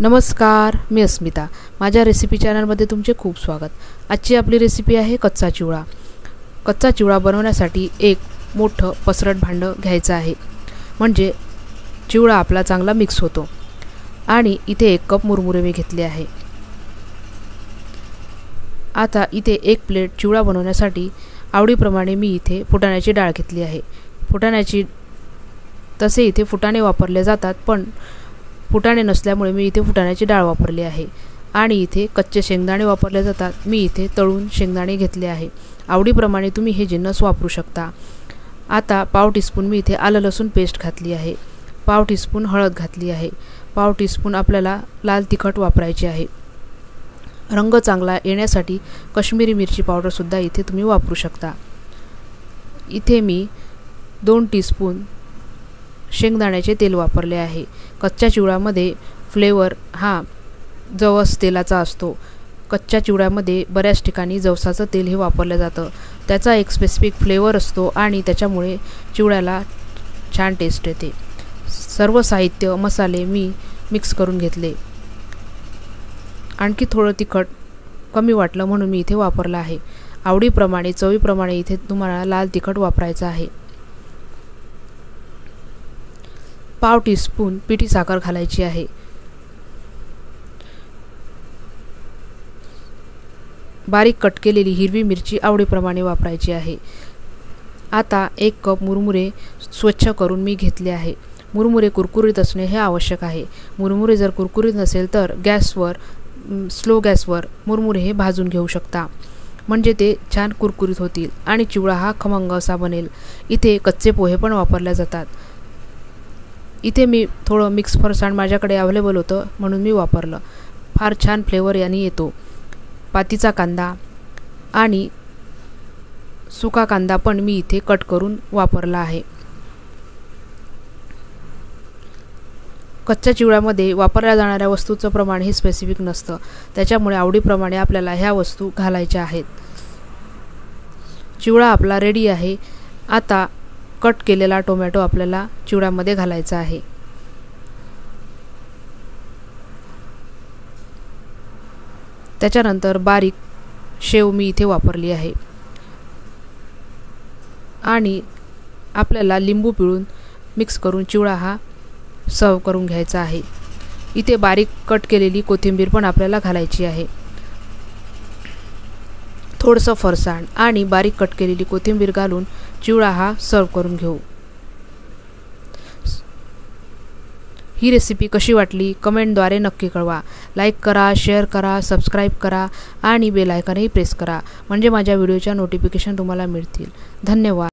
नमस्कार, मी अस्मिता. माझ्या रेसिपी चॅनलमध्ये तुमचे खूप स्वागत. आजची आपली रेसिपी आहे कच्चा चिवडा. कच्चा चिवडा बनवण्यासाठी एक मोठं पसरट भांडं घ्यायचं आहे, म्हणजे चिवडा आपला चांगला मिक्स होतो. आणि इथे 1 कप मुरमुरे मी घेतले आहे. आता इथे 1 प्लेट चिवडा बनवण्यासाठी आवडीप्रमाणे मी इथे फुटाण्याची डाळ घेतली आहे. तसे इथे फुटाणे वापरले जातात, पण फुटाणे नसल्यामुळे मी इथे फुटाण्याची डाळ वापरली आहे. आणि इथे कच्चे शेंगदाणे वापरले जातात, मी इथे तळून शेंगदाणे घेतले आहे. आवडीप्रमाणे तुम्ही हे जिन्नस वापरू शकता. आता पाव टीस्पून मी इथे आलं लसूण पेस्ट घातली आहे. पाव टीस्पून हळद घातली आहे. पाव टीस्पून आपल्याला लाल तिखट वापरायचे आहे. रंग चांगला येण्यासाठी काश्मीरी मिरची पावडरसुद्धा इथे तुम्ही वापरू शकता. इथे मी 2 टीस्पून शेंगदाण्याचे तेल वापरले आहे. कच्च्या चिवड्यामध्ये फ्लेवर हा जवस तेलाचा असतो. कच्च्या चिवड्यामध्ये बऱ्याच ठिकाणी जवसाचं तेल हे वापरलं जातं. त्याचा एक स्पेसिफिक फ्लेवर असतो आणि त्याच्यामुळे चिवड्याला छान टेस्ट येते. सर्व साहित्य मसाले मी मिक्स करून घेतले. आणखी थोडं तिखट कमी वाटलं म्हणून मी इथे वापरलं आहे. आवडीप्रमाणे चवीप्रमाणे इथे तुम्हाला लाल तिखट वापरायचं आहे. पाव टीस्पून पिठी साखर घालायची आहे. बारीक कट केलेली हिरवी मिरची आवडीप्रमाणे वापरायची आहे. आता 1 कप मुरमुरे स्वच्छ करून मी घेतले आहे. मुरमुरे कुरकुरीत असणे हे आवश्यक आहे. मुरमुरे जर कुरकुरीत नसेल तर स्लो गॅसवर मुरमुरे हे भाजून घेऊ शकता, म्हणजे ते छान कुरकुरीत होतील आणि चिवडा हा खमंग असा बनेल. इथे कच्चे पोहे पण वापरले जातात. इथे मी थोडं मिक्स फरसाण माझ्याकडे अवेलेबल होतं म्हणून मी वापरलं. फार छान फ्लेवर याने येतो. पातीचा कांदा आणि सुका कांदा पण मी इथे कट करून वापरला आहे. कच्च्या चिवड्यामध्ये वापरल्या जाणाऱ्या वस्तूचं प्रमाण हे स्पेसिफिक नसतं, त्याच्यामुळे आवडीप्रमाणे आपल्याला ह्या वस्तू घालायच्या आहेत. चिवडा आपला रेडी आहे. आता कट केलेला टोमॅटो आपल्याला चिवड्यामध्ये घालायचा आहे. त्याच्यानंतर बारीक शेव मी इथे वापरली आहे. आणि आपल्याला लिंबू पिळून मिक्स करून चिवडा हा सर्व करून घ्यायचा आहे. इथे बारीक कट केलेली कोथिंबीर पण आपल्याला घालायची आहे. थोडंसं फरसाण आणि बारीक कट केलेली कोथिंबीर घालून चिवडा हा सर्व करून घेऊ. ही रेसिपी कशी वाटली कमेंटद्वारे नक्की कळवा. लाईक करा, शेअर करा, सबस्क्राईब करा आणि बेल आयकॉनही प्रेस करा, म्हणजे माझ्या व्हिडिओच्या नोटिफिकेशन तुम्हाला मिळतील. धन्यवाद.